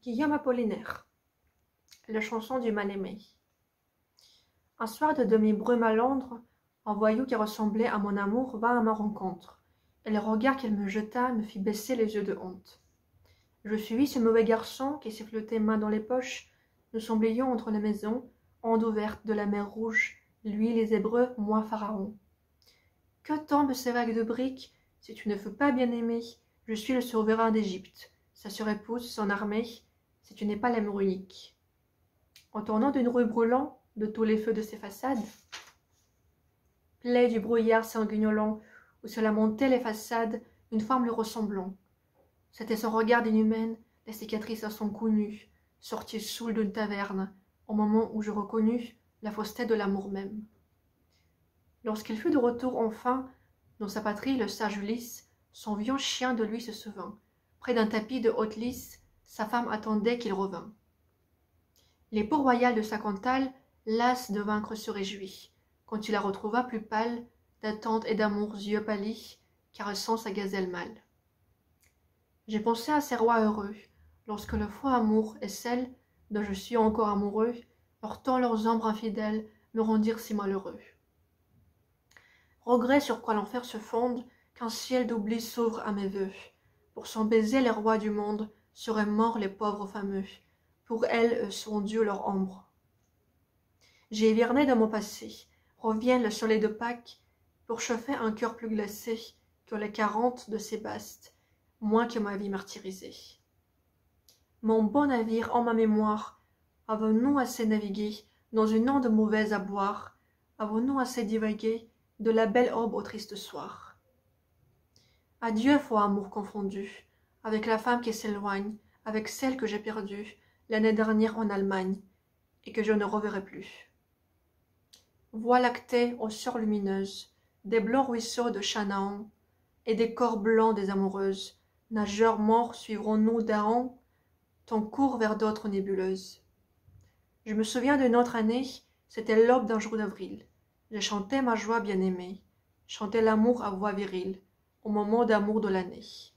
Guillaume Apollinaire. La chanson du mal-aimé. Un soir de demi-brume à Londres, un voyou qui ressemblait à mon amour vint à ma rencontre, et le regard qu'il me jeta me fit baisser les yeux de honte. Je suivis ce mauvais garçon qui sifflotait main dans les poches. Nous semblions entre les maisons, ondes ouvertes de la mer Rouge, lui les Hébreux, moi Pharaon. Que tombent ces vagues de briques, si tu ne fus pas bien aimé, je suis le souverain d'Égypte, sa surépouse, son armée, si tu n'es pas l'amour unique. En tournant d'une rue brûlant de tous les feux de ses façades, plaie du brouillard sanguignolant où se lamentaient les façades, une forme lui ressemblant. C'était son regard d'inhumaine, la cicatrice à son cou nu, sorti saoul d'une taverne, au moment où je reconnus la fausseté de l'amour même. Lorsqu'il fut de retour enfin, dans sa patrie, le sage Ulysse, son vieux chien de lui se souvint. Près d'un tapis de haute lisse, sa femme attendait qu'il revînt. L'époux royal de sa Cantal, las de vaincre, se réjouit, quand il la retrouva plus pâle, d'attente et d'amour yeux pâlis, caressant sa gazelle mâle. J'ai pensé à ces rois heureux, lorsque le faux amour et celle dont je suis encore amoureux, heurtant leurs ombres infidèles, me rendirent si malheureux. Regret sur quoi l'enfer se fonde, qu'un ciel d'oubli s'ouvre à mes vœux. Pour son baiser les rois du monde seraient morts les pauvres fameux, pour elles sont Dieu leur ombre. J'ai hiverné dans mon passé, revient le soleil de Pâques, pour chauffer un cœur plus glacé que les 40 de Sébaste, moins que ma vie martyrisée. Mon bon navire en ma mémoire, avons-nous assez navigué dans une onde mauvaise à boire, avons-nous assez divagué de la belle aube au triste soir? Adieu, faux amour confondu, avec la femme qui s'éloigne, avec celle que j'ai perdue l'année dernière en Allemagne, et que je ne reverrai plus. Voie lactée aux sœurs lumineuses, des blancs ruisseaux de Chanaan, et des corps blancs des amoureuses, nageurs morts suivrons-nous d'Aaron ton cours vers d'autres nébuleuses. Je me souviens d'une autre année, c'était l'aube d'un jour d'avril. J'ai chanté ma joie bien-aimée, chanté l'amour à voix virile, au moment d'amour de l'année.